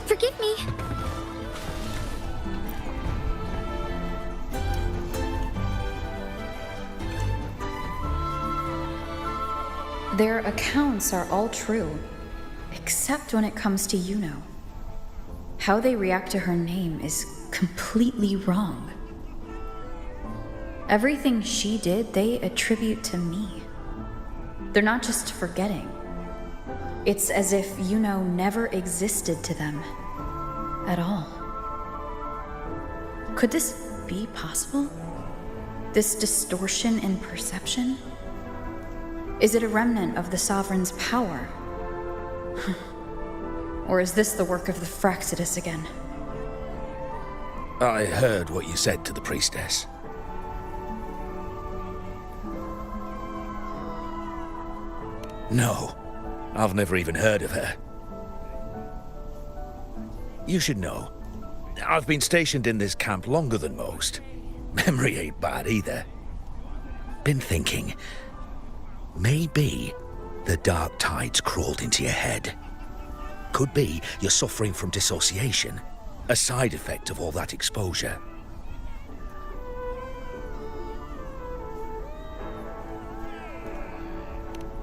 Forgive me. Their accounts are all true, except when it comes to Yuno. How they react to her name is completely wrong. Everything she did, they attribute to me. They're not just forgetting. It's as if Yuno never existed to them at all. Could this be possible? This distortion in perception? Is it a remnant of the Sovereign's power? Or is this the work of the Fractsidus again? I heard what you said to the priestess. No, I've never even heard of her. You should know, I've been stationed in this camp longer than most. Memory ain't bad either. Been thinking, maybe the dark tides crawled into your head. Could be you're suffering from dissociation, a side effect of all that exposure.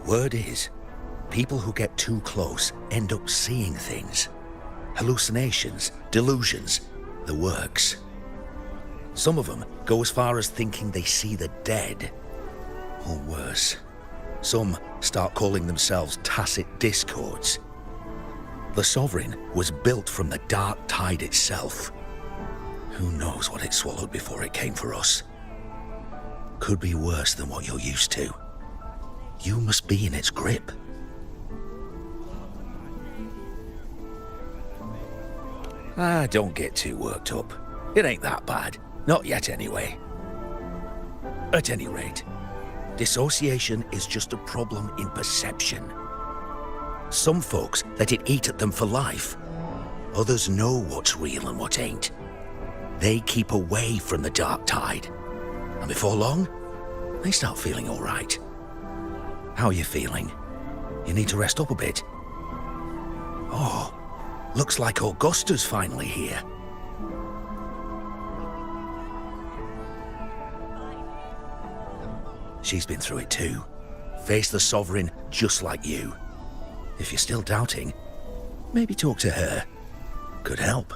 Word is, people who get too close end up seeing things. Hallucinations, delusions, the works. Some of them go as far as thinking they see the dead. Or worse, some start calling themselves tacit discords. The Sovereign was built from the dark tide itself. Who knows what it swallowed before it came for us? Could be worse than what you're used to. You must be in its grip. Don't get too worked up. It ain't that bad. Not yet, anyway. At any rate, dissociation is just a problem in perception. Some folks let it eat at them for life. Others know what's real and what ain't. They keep away from the dark tide. And before long, they start feeling all right. How are you feeling? You need to rest up a bit. Oh, looks like Augusta's finally here. She's been through it too. Faced the Sovereign just like you. If you're still doubting, maybe talk to her. Could help.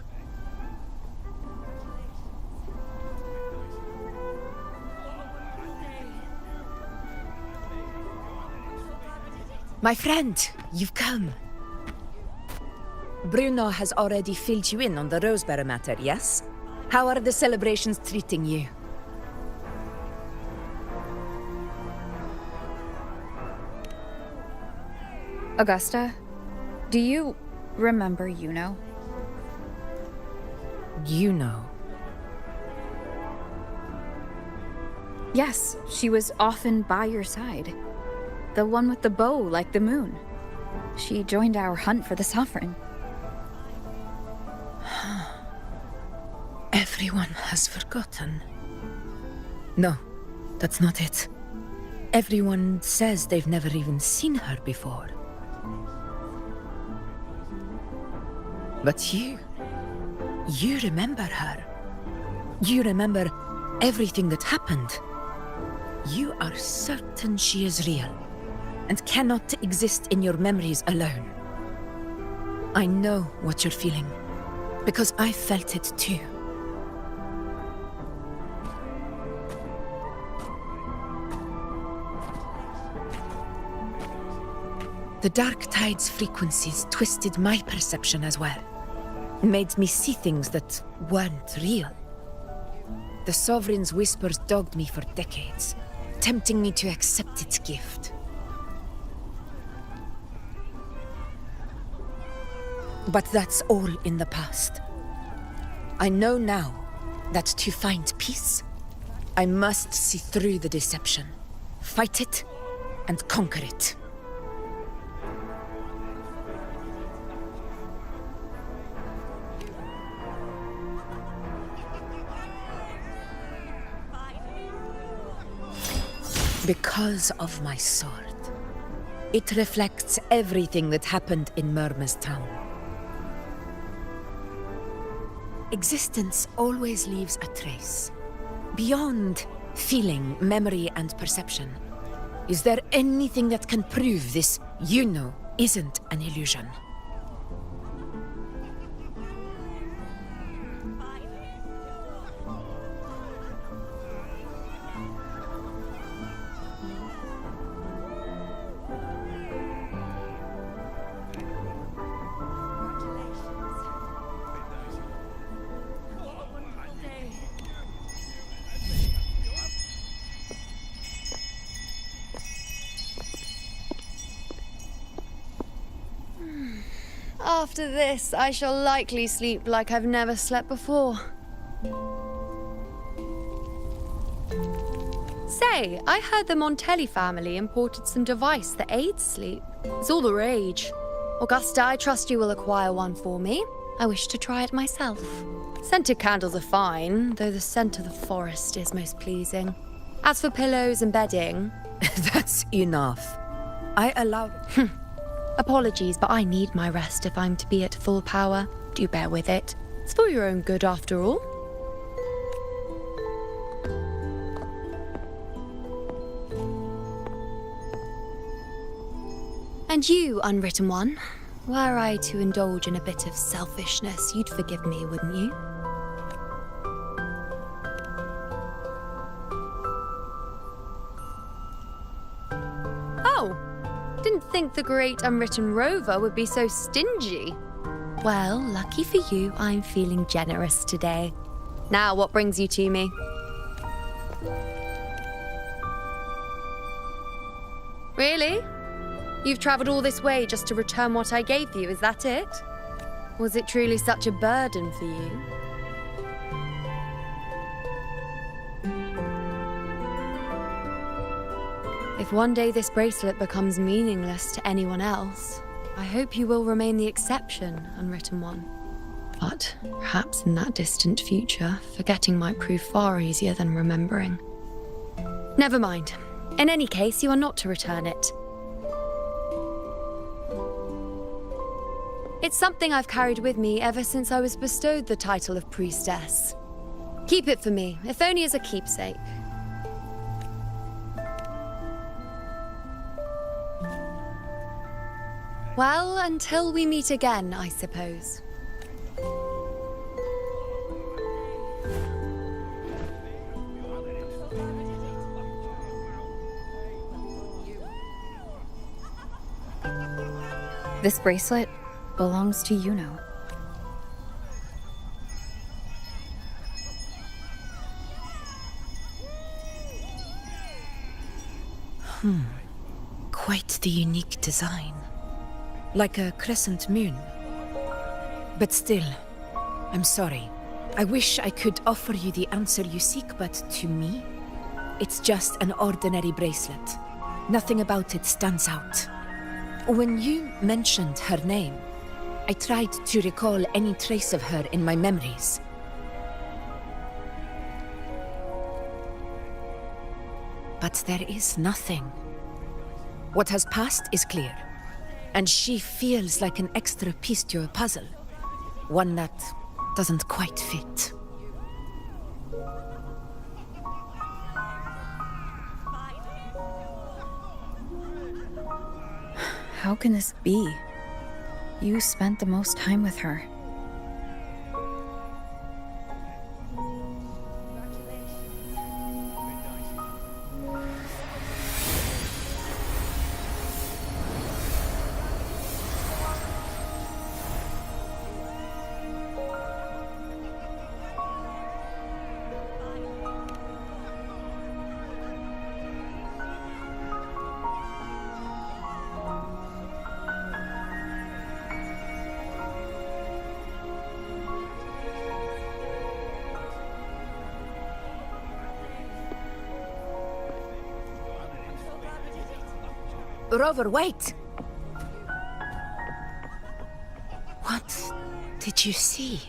My friend, you've come. Bruno has already filled you in on the Rosebearer matter, yes? How are the celebrations treating you? Augusta, do you remember Yuno? Yuno? Yes, she was often by your side. The one with the bow like the moon. She joined our hunt for the Sovereign. Everyone has forgotten. No, that's not it. Everyone says they've never even seen her before. But you remember her. You remember everything that happened. You are certain she is real, and cannot exist in your memories alone. I know what you're feeling, because I felt it too. The Dark Tide's frequencies twisted my perception as well. Made me see things that weren't real. The Sovereign's whispers dogged me for decades, tempting me to accept its gift. But that's all in the past. I know now that to find peace, I must see through the deception, fight it, and conquer it. Because of my sword. It reflects everything that happened in Murma's town. Existence always leaves a trace. Beyond feeling, memory, and perception. Is there anything that can prove this, isn't an illusion? After this, I shall likely sleep like I've never slept before. Say, I heard the Montelli family imported some device that aids sleep. It's all the rage. Augusta, I trust you will acquire one for me. I wish to try it myself. Scented candles are fine, though the scent of the forest is most pleasing. As for pillows and bedding... That's enough. I allow... Apologies, but I need my rest if I'm to be at full power. Do bear with it. It's for your own good, after all. And you, unwritten one, were I to indulge in a bit of selfishness, you'd forgive me, wouldn't you? Oh! Didn't think the great unwritten rover would be so stingy. Well, lucky for you, I'm feeling generous today. Now, what brings you to me? Really? You've travelled all this way just to return what I gave you, is that it? Was it truly such a burden for you? If one day this bracelet becomes meaningless to anyone else, I hope you will remain the exception, unwritten one. But perhaps in that distant future, forgetting might prove far easier than remembering. Never mind. In any case, you are not to return it. It's something I've carried with me ever since I was bestowed the title of priestess. Keep it for me, if only as a keepsake. Well, until we meet again, I suppose. This bracelet belongs to Yuno. Quite the unique design. Like a crescent moon. But still, I'm sorry. I wish I could offer you the answer you seek, but to me, it's just an ordinary bracelet. Nothing about it stands out. When you mentioned her name, I tried to recall any trace of her in my memories. But there is nothing. What has passed is clear. And she feels like an extra piece to a puzzle. One that doesn't quite fit. How can this be? You spent the most time with her. Rover, wait! What did you see?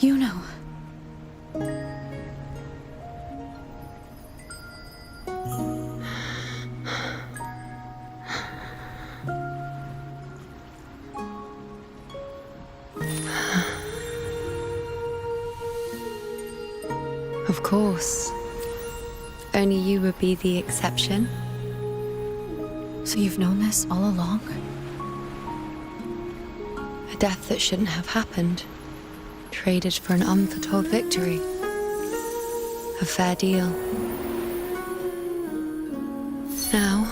You know. Of course. Only you would be the exception. So you've known this all along? A death that shouldn't have happened. Traded for an unforetold victory. A fair deal. Now,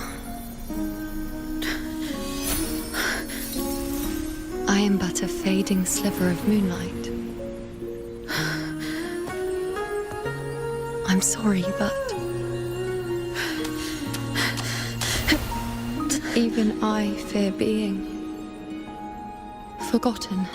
I am but a fading sliver of moonlight. I'm sorry, but even I fear being forgotten.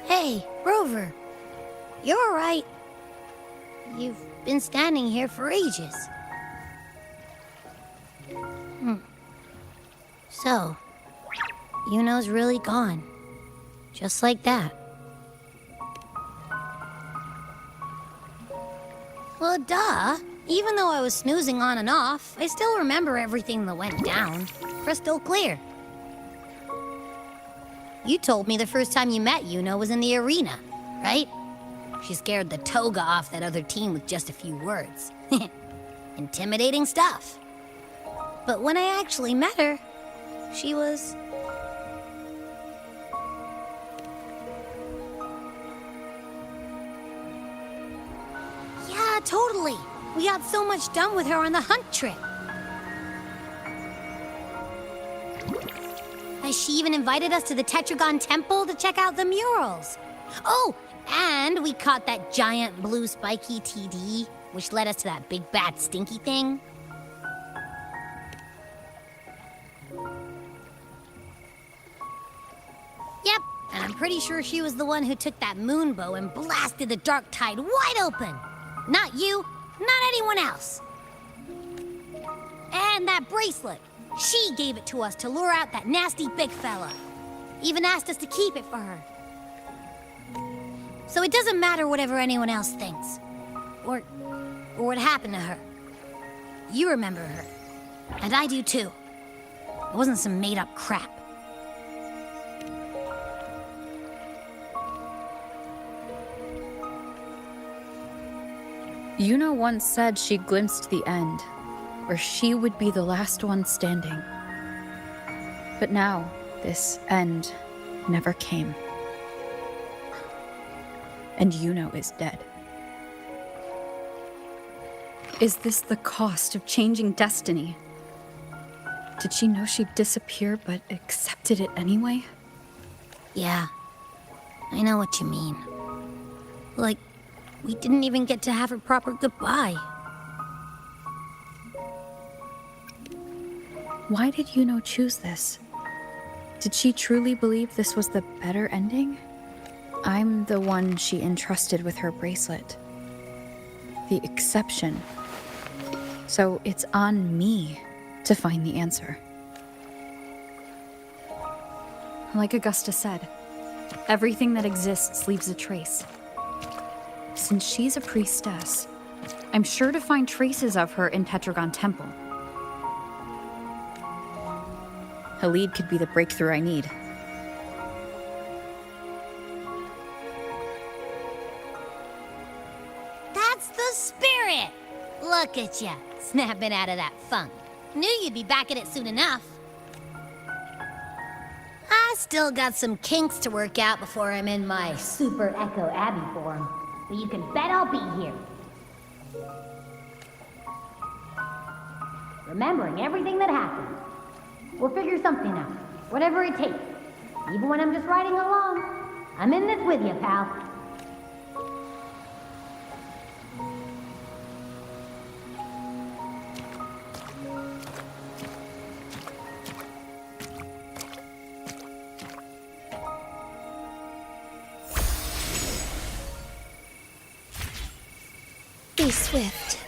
Hey, Rover. You're all right. You've been standing here for ages. So, Yuno's really gone. Just like that. Well, duh. Even though I was snoozing on and off, I still remember everything that went down. Crystal clear. You told me the first time you met Yuno was in the arena, right? She scared the toga off that other team with just a few words. Intimidating stuff. But when I actually met her, she was... Yeah, totally. We got so much done with her on the hunt trip. She even invited us to the Tetragon Temple to check out the murals. Oh, and we caught that giant blue spiky TD, which led us to that big bad stinky thing. Yep, and I'm pretty sure she was the one who took that moon bow and blasted the dark tide wide open. Not you, not anyone else. And that bracelet. She gave it to us to lure out that nasty big fella. Even asked us to keep it for her. So it doesn't matter whatever anyone else thinks. Or what happened to her. You remember her. And I do too. It wasn't some made-up crap. Yuno once said she glimpsed the end, where she would be the last one standing. But now, this end never came. And Yuno is dead. Is this the cost of changing destiny? Did she know she'd disappear, but accepted it anyway? Yeah, I know what you mean. Like, we didn't even get to have a proper goodbye. Why did Yuno choose this? Did she truly believe this was the better ending? I'm the one she entrusted with her bracelet. The exception. So it's on me to find the answer. Like Augusta said, everything that exists leaves a trace. Since she's a priestess, I'm sure to find traces of her in Tetragon Temple. A lead could be the breakthrough I need. That's the spirit! Look at ya, snapping out of that funk. Knew you'd be back at it soon enough. I still got some kinks to work out before I'm in my Super Echo Abbey form. But you can bet I'll be here. Remembering everything that happened. We'll figure something out, whatever it takes. Even when I'm just riding along. I'm in this with you, pal. Stay swift.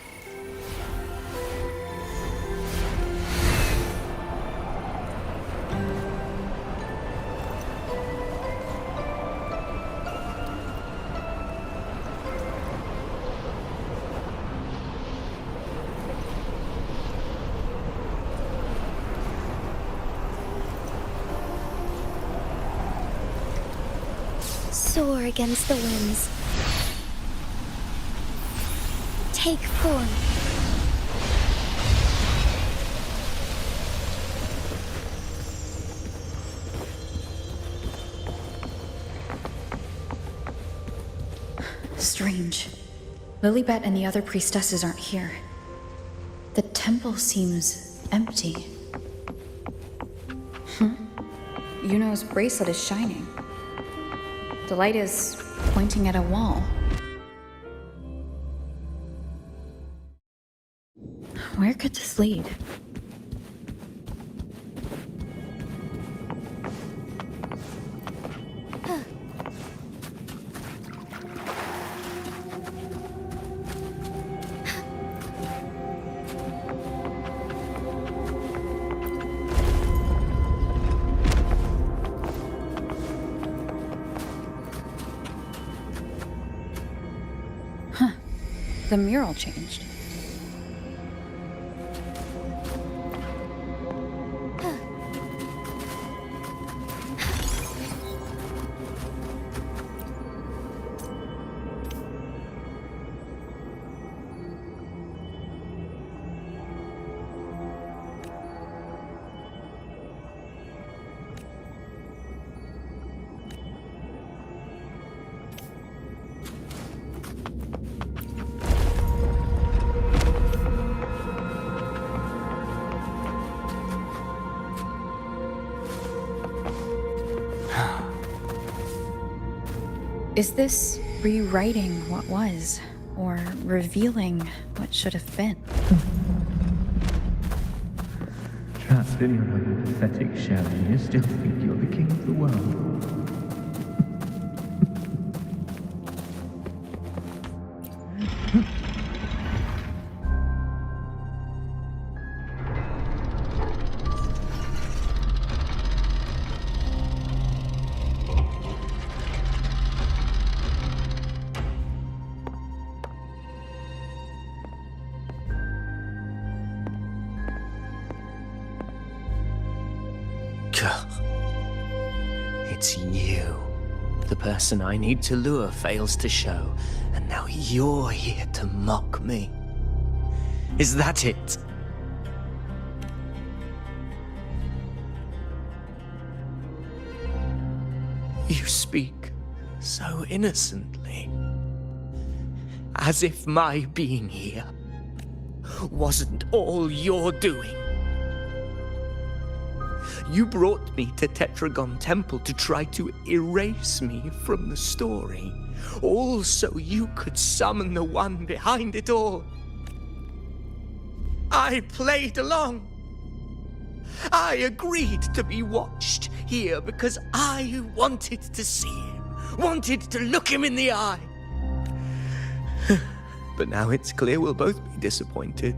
Soar against the winds. Take form. Strange. Lilibet and the other priestesses aren't here. The temple seems empty. Yuno's bracelet is shining. The light is pointing at a wall. Where could this lead? The mural changed. Is this rewriting what was, or revealing what should have been? Trapped in your own pathetic shell, and you still think you're the king of the world. It's you. The person I need to lure fails to show, and now you're here to mock me. Is that it? You speak so innocently, as if my being here wasn't all you're doing. You brought me to Tetragon Temple to try to erase me from the story, all so you could summon the one behind it all. I played along. I agreed to be watched here because I wanted to see him, wanted to look him in the eye. But now it's clear we'll both be disappointed.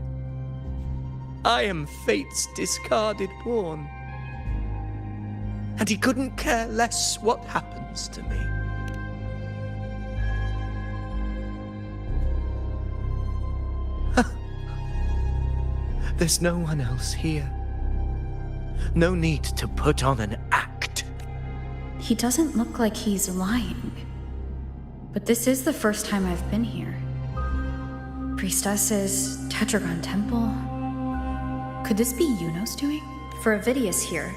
I am fate's discarded pawn. And he couldn't care less what happens to me. There's no one else here. No need to put on an act. He doesn't look like he's lying. But this is the first time I've been here. Priestesses, Tetragon Temple. Could this be Yuno's doing? For Avidius here,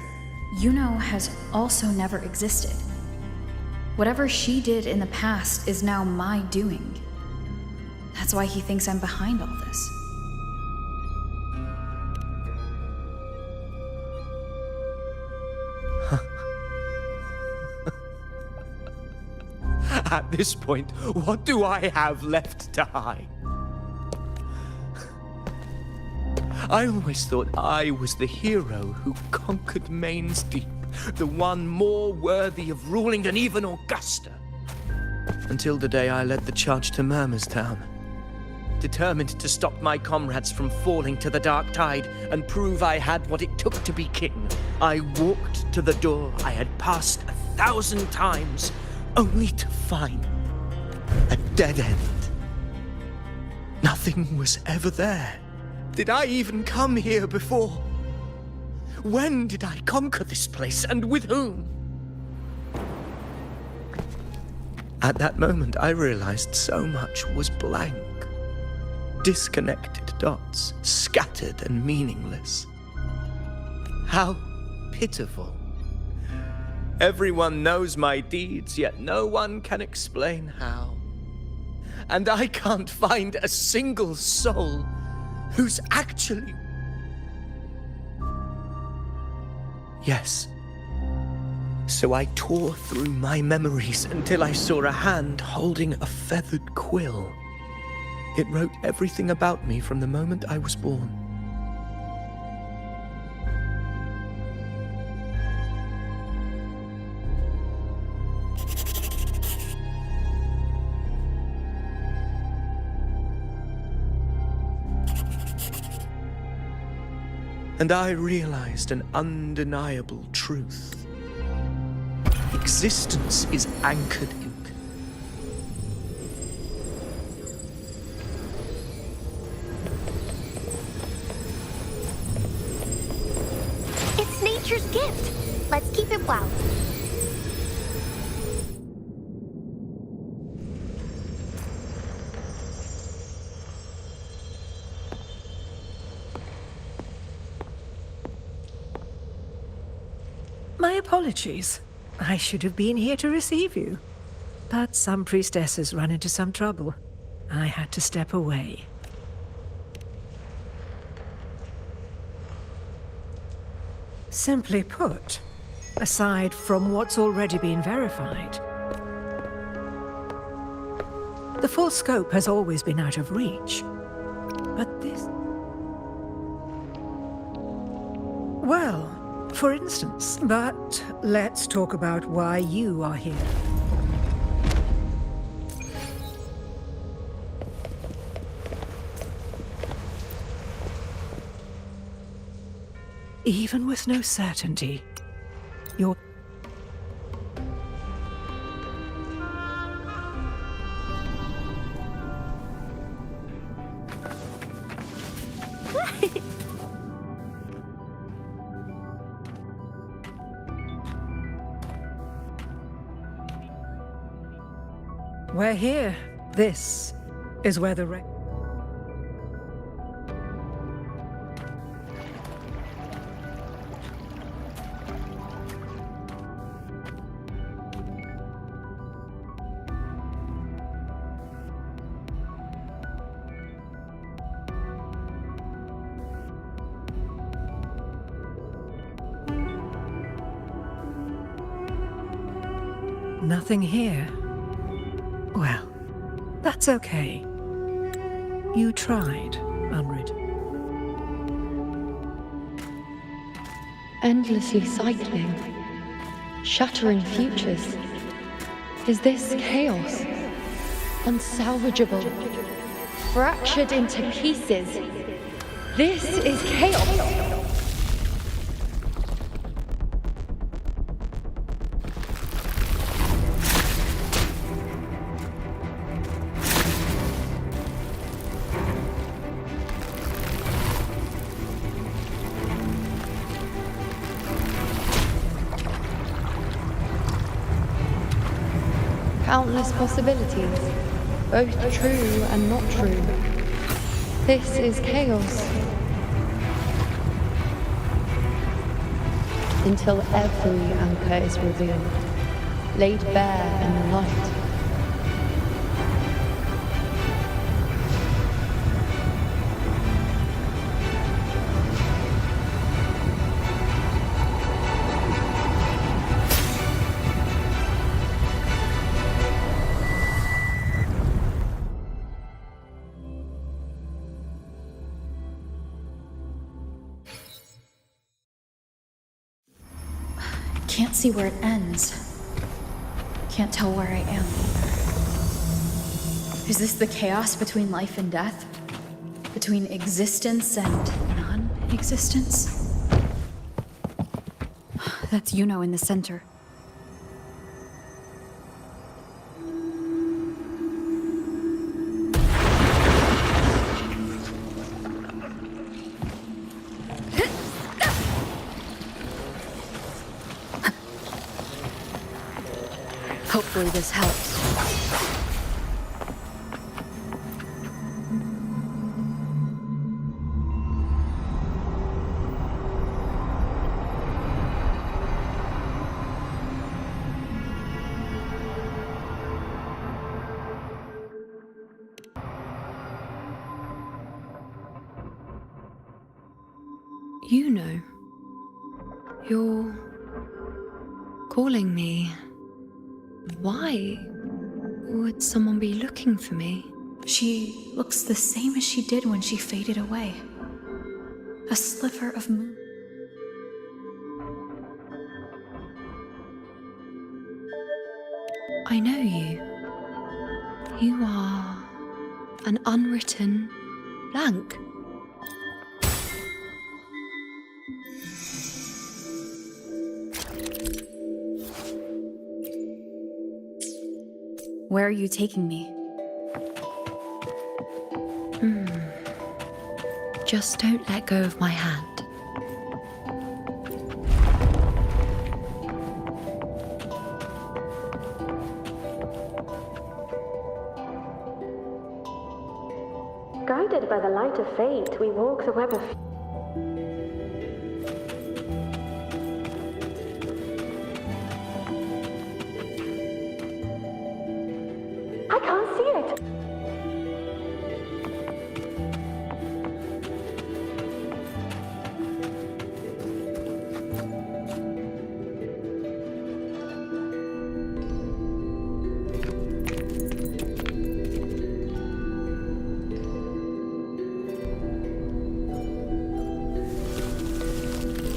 Yuno has also never existed. Whatever she did in the past is now my doing. That's why he thinks I'm behind all this. At this point, what do I have left to hide? I always thought I was the hero who conquered Main's Deep, the one more worthy of ruling than even Augusta. Until the day I led the charge to Murmur's Town. Determined to stop my comrades from falling to the dark tide and prove I had what it took to be king, I walked to the door I had passed 1,000 times, only to find a dead end. Nothing was ever there. Did I even come here before? When did I conquer this place, and with whom? At that moment, I realized so much was blank. Disconnected dots, scattered and meaningless. How pitiful. Everyone knows my deeds, yet no one can explain how. And I can't find a single soul who's actually... Yes. So I tore through my memories until I saw a hand holding a feathered quill. It wrote everything about me from the moment I was born. And I realized an undeniable truth. Existence is anchored in... It's nature's gift. Let's keep it wild. My apologies. I should have been here to receive you. But some priestesses ran into some trouble. I had to step away. Simply put, aside from what's already been verified, the full scope has always been out of reach. But this... Well, for instance, but let's talk about why you are here. Even with no certainty, you're... We're here. This is where the Nothing here. Well, that's okay. You tried, Unrid. Endlessly cycling, shattering futures. Is this chaos? Unsalvageable, fractured into pieces. This is chaos. Countless possibilities, both true and not true. This is chaos. Until every anchor is revealed, laid bare in the light. Can't see where it ends. Can't tell where I am either. Is this the chaos between life and death? Between existence and non-existence? That's Yuno in the center. Hopefully this helps. You know, you're calling me. Why would someone be looking for me? She looks the same as she did when she faded away. A sliver of moon. I know you. You are an unwritten blank. Where are you taking me? Just don't let go of my hand. Guided by the light of fate, we walk the web of... I can't see it!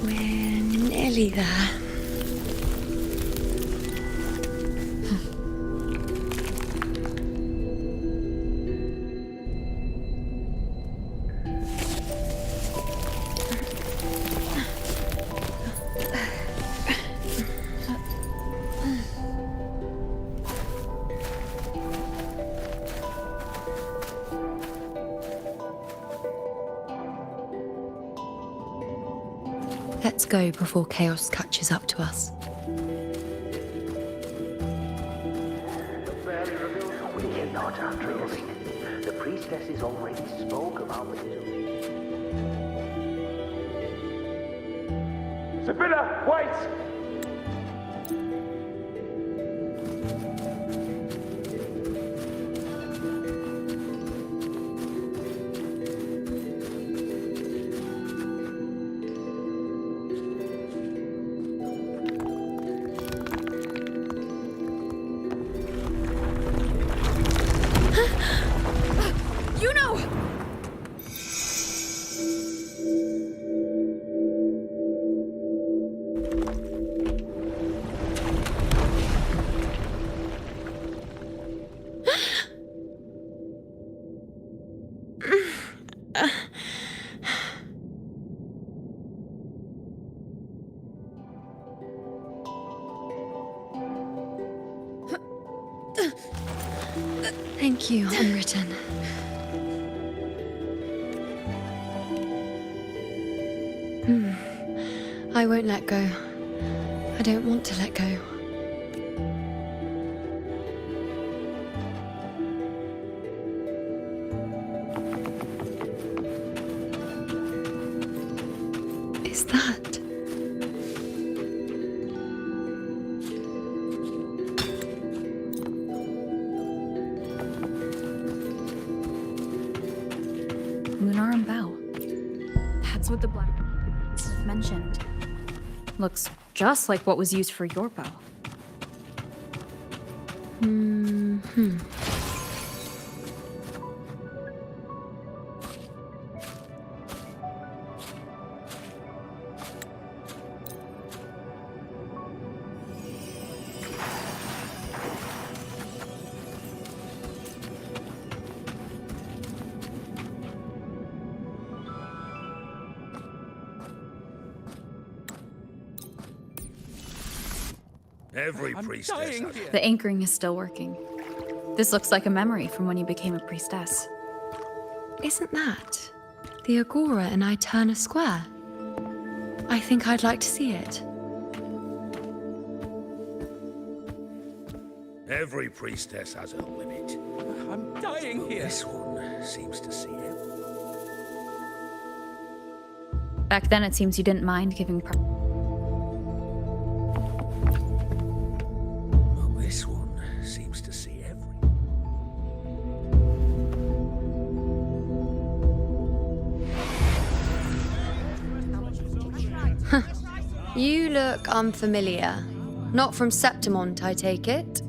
We're nearly there. Let's go before chaos catches up to us. We cannot, after all. The priestesses already spoke about it. Sibylla, wait! Thank you, Unwritten. I won't let go. I don't want to let go. Is that? Lunarum bow. That's what the black mentioned. Looks just like what was used for your bow. Every priestess has The anchoring is still working. This looks like a memory from when you became a priestess. Isn't that the Agora in Eterna Square? I think I'd like to see it. Every priestess has a limit. I'm dying here. This one seems to see it. Back then, it seems you didn't mind giving. Well, this one seems to see every. You look unfamiliar. Not from Septimont, I take it.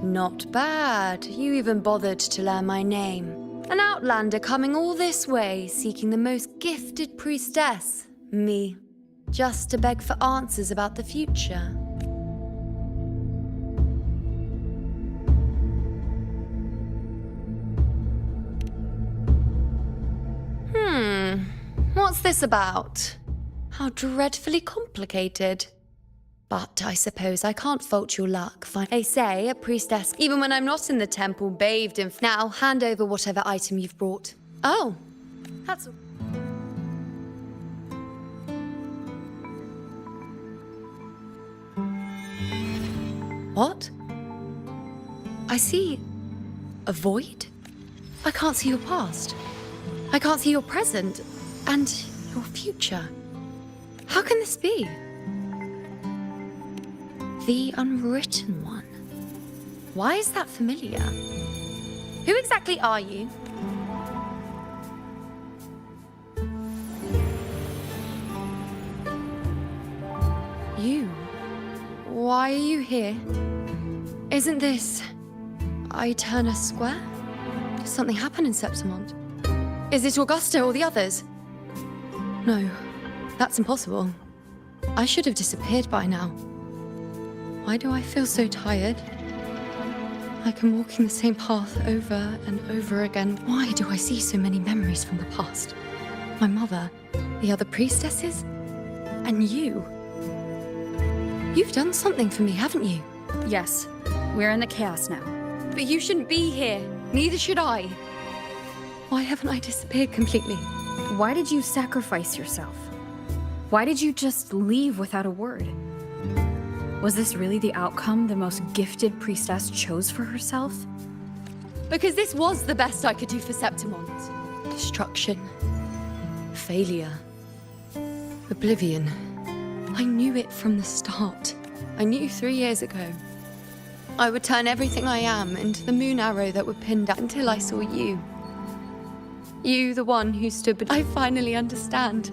Not bad. You even bothered to learn my name. An outlander coming all this way, seeking the most gifted priestess, me, just to beg for answers about the future. What's this about? How dreadfully complicated. But I suppose I can't fault your luck. They say a priestess, even when I'm not in the temple, bathed in. Now, hand over whatever item you've brought. Oh, that's. What? I see a void? I can't see your past. I can't see your present and your future. How can this be? The unwritten one. Why is that familiar? Who exactly are you? You? Why are you here? Isn't this Eterna Square? Did something happen in Septimont? Is it Augusta or the others? No, that's impossible. I should have disappeared by now. Why do I feel so tired? Like I'm walking the same path over and over again. Why do I see so many memories from the past? My mother, the other priestesses, and you. You've done something for me, haven't you? Yes, we're in the chaos now. But you shouldn't be here. Neither should I. Why haven't I disappeared completely? Why did you sacrifice yourself? Why did you just leave without a word? Was this really the outcome the most gifted priestess chose for herself? Because this was the best I could do for Septimont. Destruction. Failure. Oblivion. I knew it from the start. I knew 3 years ago. I would turn everything I am into the moon arrow that would pin down until I saw you. You, the one who stood, but I finally understand.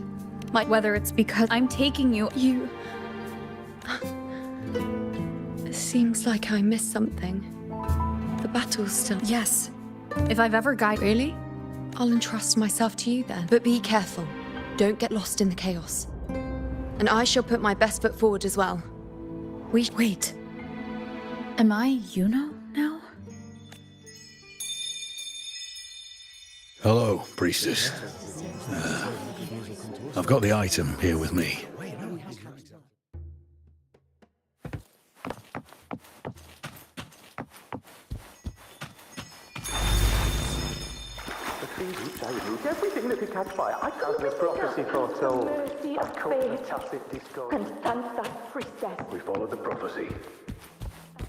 Whether it's because I'm taking you... You... It seems like I missed something. The battle's still... Yes. If I've ever guided... Really? I'll entrust myself to you then. But be careful. Don't get lost in the chaos. And I shall put my best foot forward as well. Wait. Am I Yuno now? Hello, priestess. I've got the item here with me. Everything that could catch fire. I can't the prophecy foretold. Mercy I of cut the fate. tacit discord. And thank that priestess. We followed the prophecy.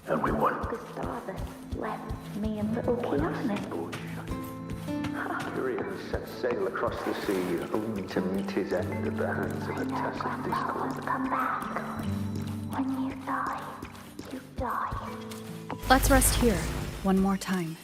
And we won. Gustavus left me and little Kiana. Curious set sail across the sea, only to meet his end at the hands of a tacit discord. Come back. When you die, you die. Let's rest here one more time.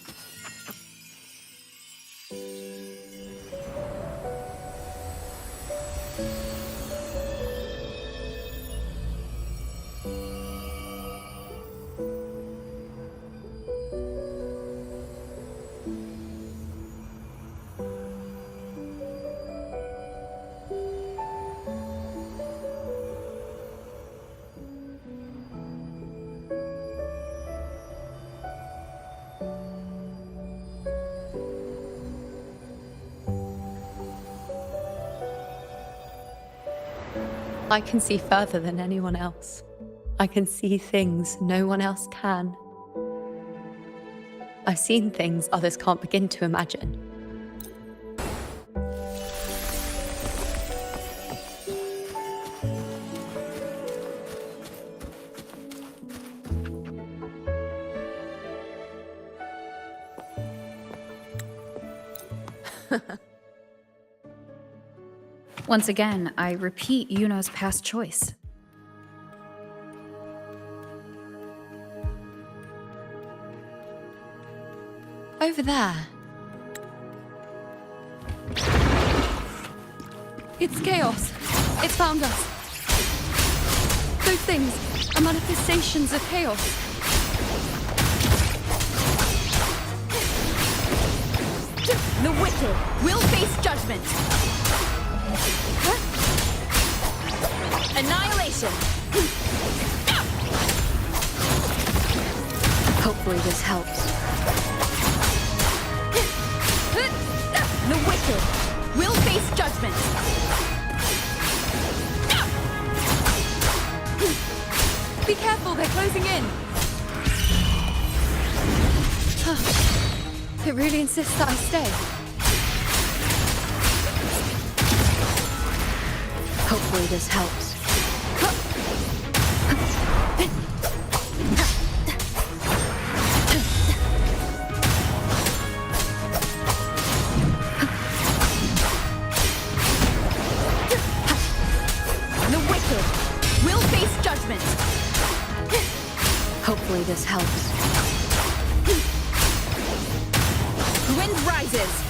I can see further than anyone else. I can see things no one else can. I've seen things others can't begin to imagine. Once again, I repeat Yuno's past choice. Over there. It's chaos. It's found us. Those things are manifestations of chaos. The wicked will face judgment. Annihilation. Hopefully this helps. The wicked will face judgment. Be careful, they're closing in. It really insists that I stay. Hopefully this helps. The wicked will face judgment. Hopefully this helps. Wind rises.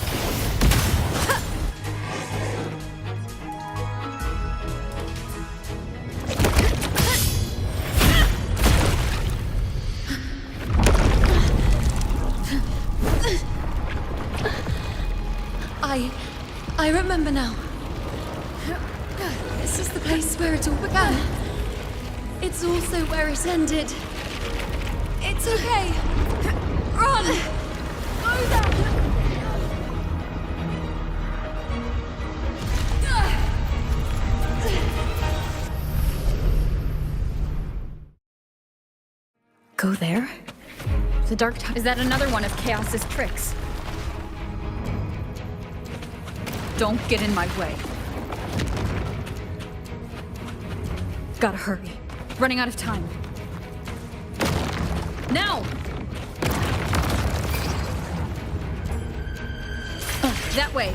I remember now. This is the place where it all began. It's also where it ended. It's okay. Run! Go there! Go there? The dark time. Is that another one of Chaos's tricks? Don't get in my way. Gotta hurry. Running out of time. Now! That way.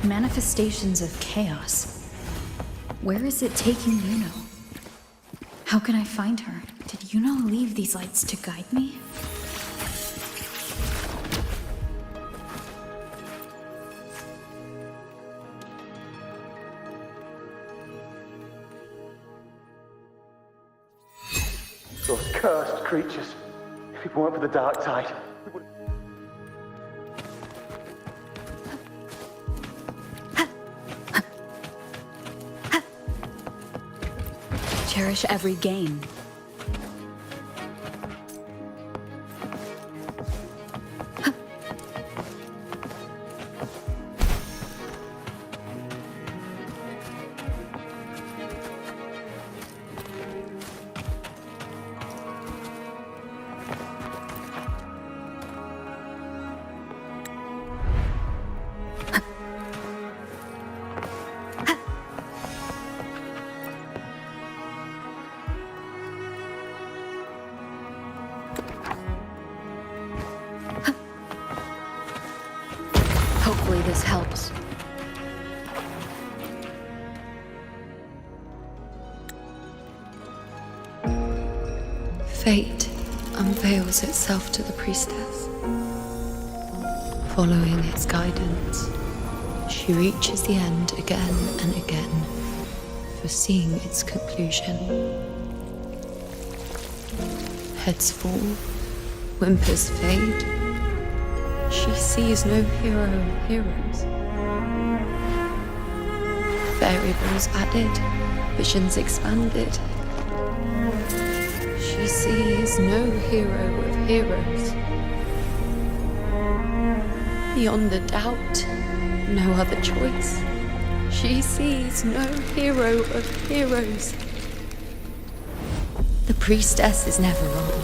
Manifestations of chaos. Where is it taking Yuno? How can I find her? Did Yuno leave these lights to guide me? Those cursed creatures. If it weren't for the dark tide, we would... Cherish every gain. Hopefully this helps. Fate unveils itself to the priestess. Following its guidance, she reaches the end again and again, foreseeing its conclusion. Heads fall, whimpers fade. She sees no hero of heroes. Variables added, visions expanded. She sees no hero of heroes. Beyond a doubt, no other choice. She sees no hero of heroes. The priestess is never wrong,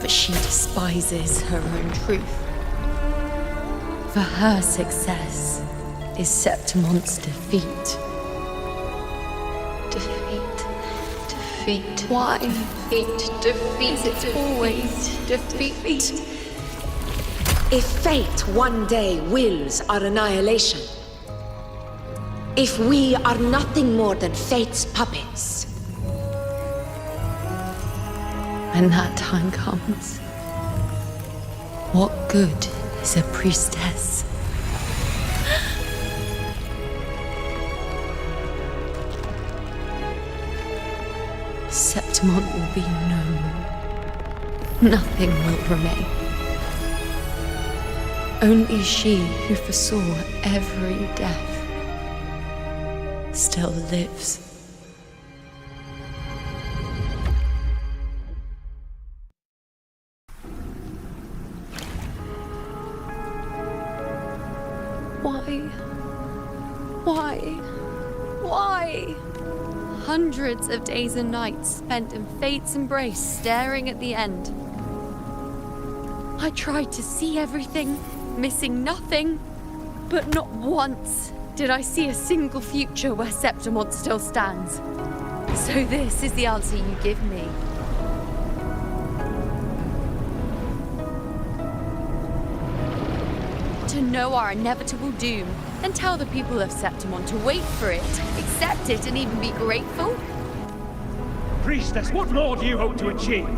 but she despises her own truth. For her success is Septimon's defeat. Defeat. Why? Defeat. Is it always defeat? If fate one day wills our annihilation, if we are nothing more than fate's puppets, when that time comes, what good is a priestess? Septimon will be known. Nothing will remain. Only she who foresaw every death still lives. Why? Hundreds of days and nights spent in fate's embrace, staring at the end. I tried to see everything, missing nothing, but not once did I see a single future where Septimon still stands. So this is the answer you give me. To know our inevitable doom, and tell the people of Septimon to wait for it, accept it, and even be grateful? Priestess, what more do you hope to achieve?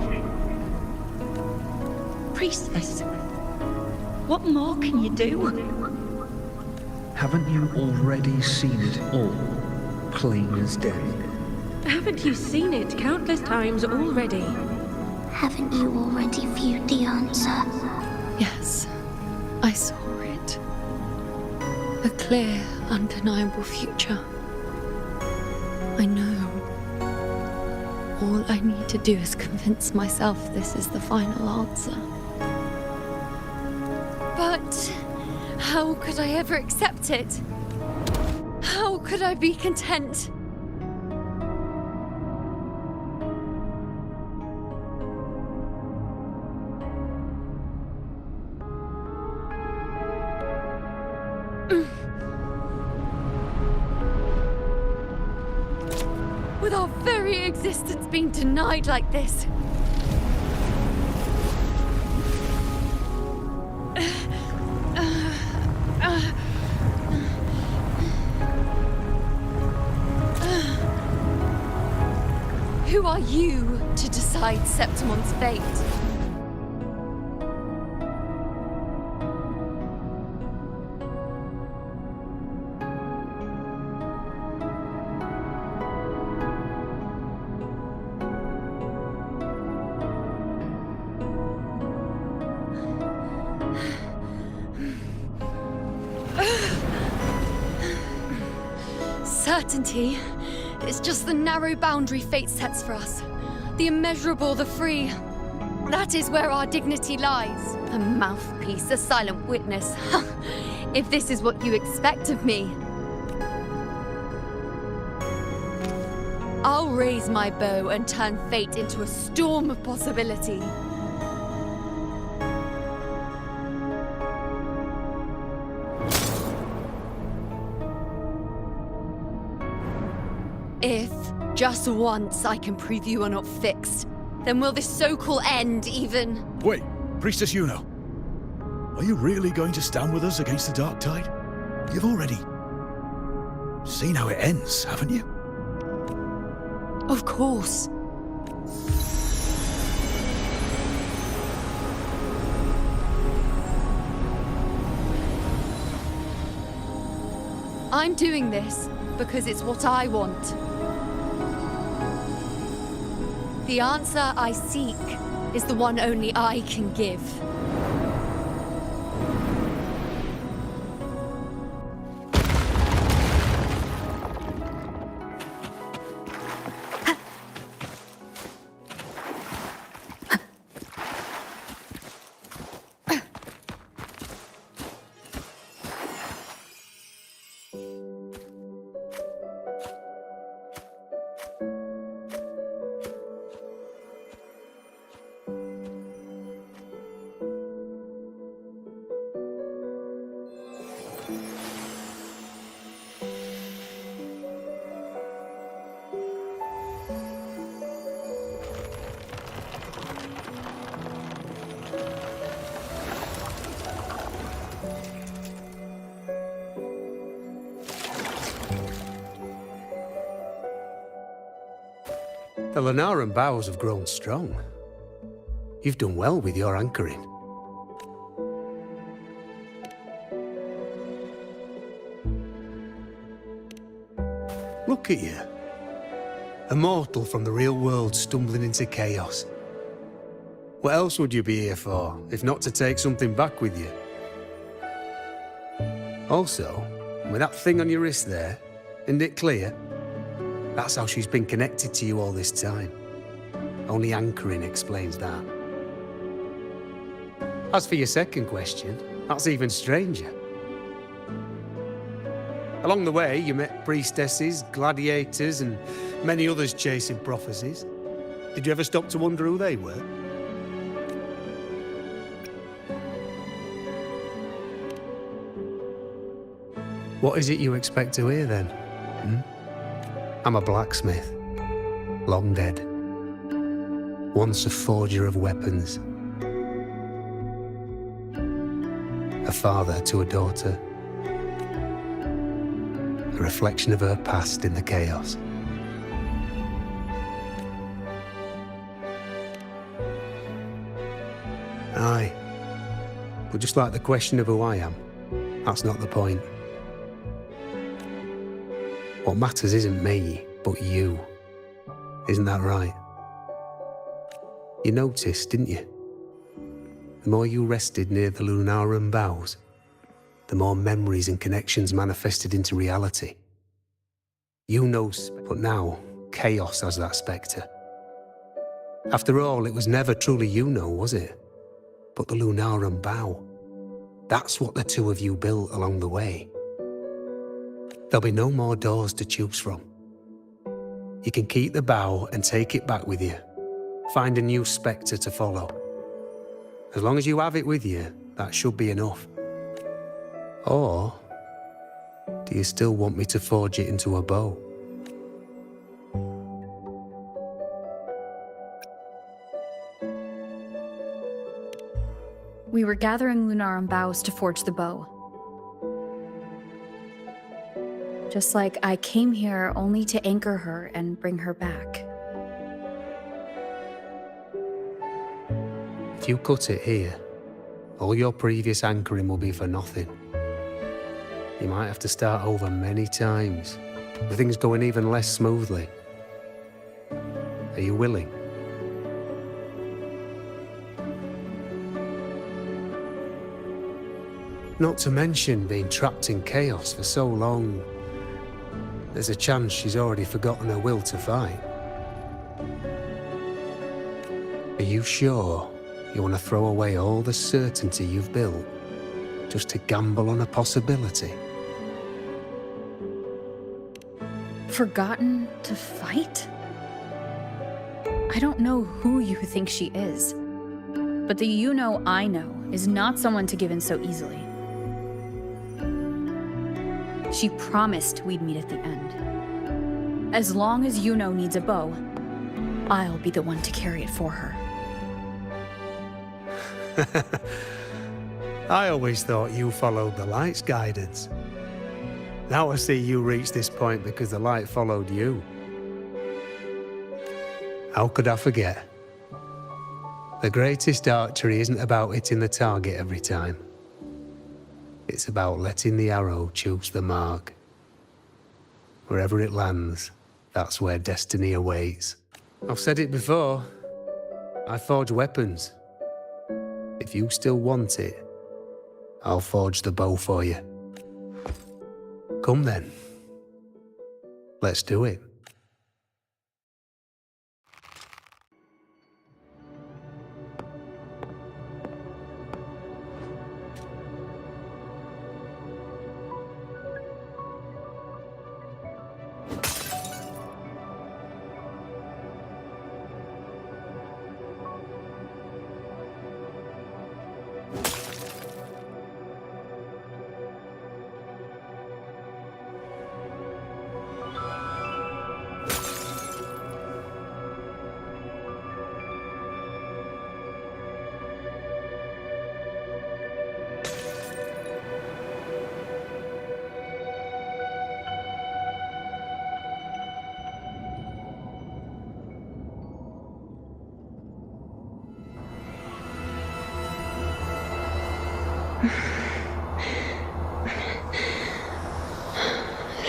Priestess, what more can you do? Haven't you already seen it all, plain as day? Haven't you seen it countless times already? Haven't you already viewed the answer? Yes, I saw it. A clear, undeniable future. I know. All I need to do is convince myself this is the final answer. But how could I ever accept it? How could I be content? With our very existence being denied like this. Who are you to decide Septimon's fate? Certainty is just the narrow boundary fate sets for us. The immeasurable, the free. That is where our dignity lies. A mouthpiece, a silent witness. If this is what you expect of me. I'll raise my bow and turn fate into a storm of possibility. If, just once, I can prove you are not fixed, then will this so-called end even... Wait, Priestess Yuno. Are you really going to stand with us against the Dark Tide? You've already seen how it ends, haven't you? Of course. I'm doing this because it's what I want. The answer I seek is the one only I can give. The Lunaran bows have grown strong. You've done well with your anchoring. Look at you. A mortal from the real world stumbling into chaos. What else would you be here for, if not to take something back with you? Also, with that thing on your wrist there, isn't it clear? That's how she's been connected to you all this time. Only anchoring explains that. As for your second question, that's even stranger. Along the way, you met priestesses, gladiators, and many others chasing prophecies. Did you ever stop to wonder who they were? What is it you expect to hear, then? I'm a blacksmith. Long dead. Once a forger of weapons. A father to a daughter. A reflection of her past in the chaos. Aye. But just like the question of who I am, that's not the point. What matters isn't me, but you. Isn't that right? You noticed, didn't you? The more you rested near the Lunaran bows, the more memories and connections manifested into reality. You know, but now, chaos has that spectre. After all, it was never truly you know, was it? But the Lunaran bow. That's what the two of you built along the way. There'll be no more doors to choose from. You can keep the bow and take it back with you. Find a new spectre to follow. As long as you have it with you, that should be enough. Or, do you still want me to forge it into a bow? We were gathering Lunaran boughs to forge the bow. Just like I came here only to anchor her and bring her back. If you cut it here, all your previous anchoring will be for nothing. You might have to start over many times, with things going even less smoothly. Are you willing? Not to mention being trapped in chaos for so long. There's a chance she's already forgotten her will to fight. Are you sure you want to throw away all the certainty you've built just to gamble on a possibility? Forgotten to fight? I don't know who you think she is, but the you know I know is not someone to give in so easily. She promised we'd meet at the end. As long as you know needs a bow, I'll be the one to carry it for her. I always thought you followed the light's guidance. Now I see you reached this point because the light followed you. How could I forget? The greatest archery isn't about hitting the target every time. It's about letting the arrow choose the mark. Wherever it lands, that's where destiny awaits. I've said it before. I forge weapons. If you still want it, I'll forge the bow for you. Come then. Let's do it.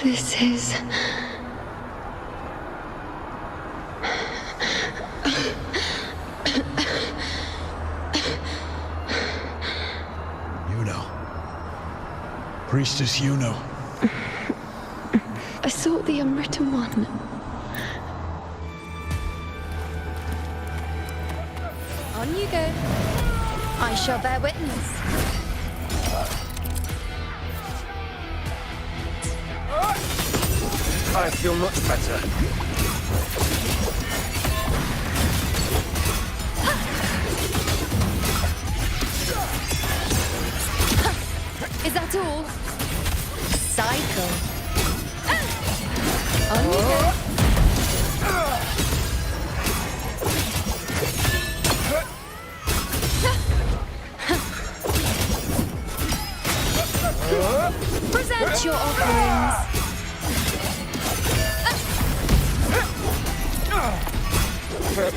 This is... Priestess Yuno. I sought the unwritten one. On you go. I shall bear witness. I feel much better. Is that all? Cycle. On you go. Present your offerings.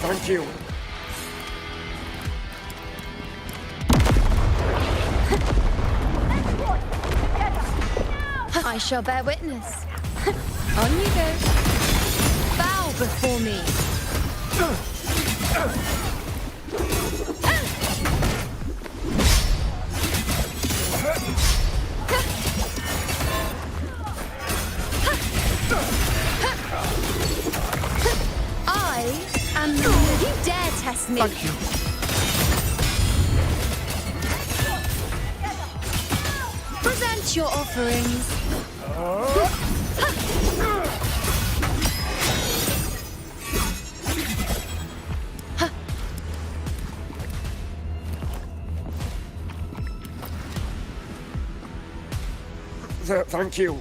Thank you. I shall bear witness. On you go. Bow before me. I am... You dare test me. Thank you. Present your offerings. Thank you.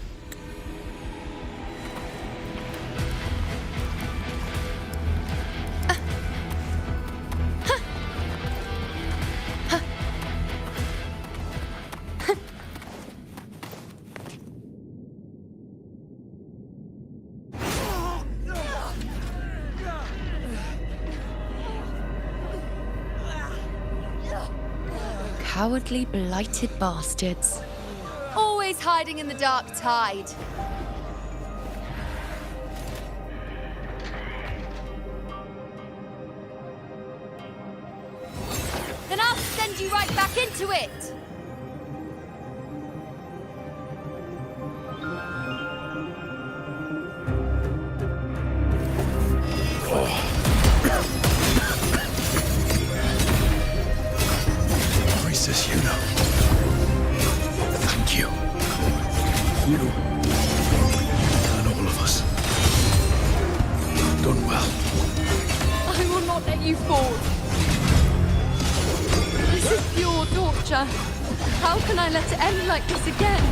Cowardly, blighted bastards. Always hiding in the dark tide. Then I'll send you right back into it. Priestess Yuno. Thank you. You and all of us. Done well. I will not let you fall. This is pure torture. How can I let it end like this again?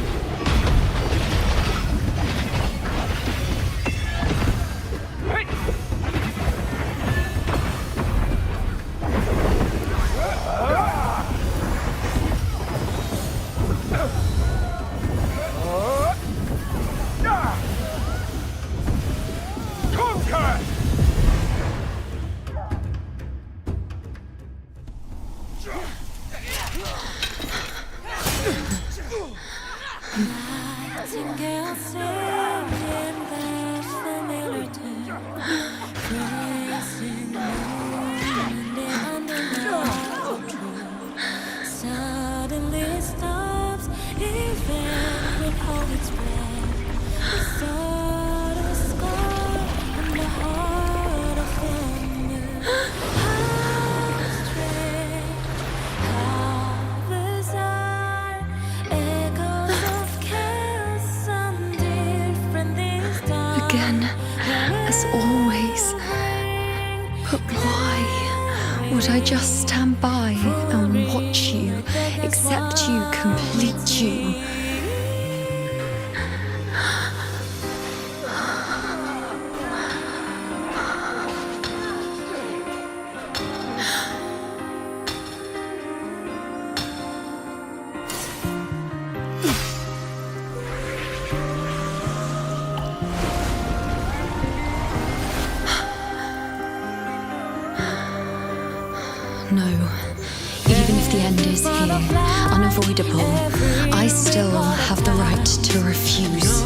Again, as always. But why would I just stand by and watch you, accept you, complete you? No, Even if the end is here, unavoidable, I still have the right to refuse.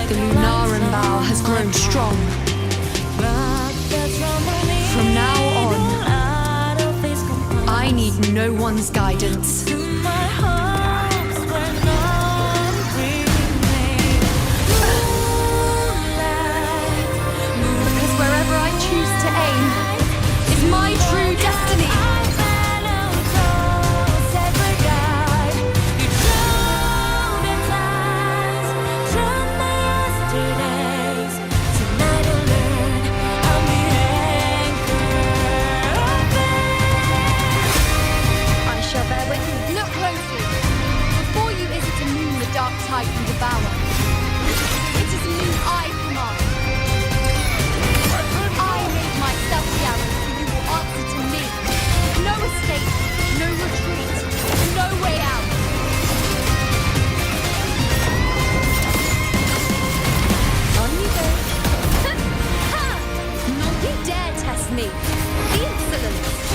The Lunaran vow has grown strong. From now on, I need no one's guidance. Because wherever I choose to aim is my true destiny. Dark tide can devour. It is me I command. I made myself the arrow, so you will answer to me. No escape, no retreat, no way out. On you go. Ha! Not you dare test me. The insolence.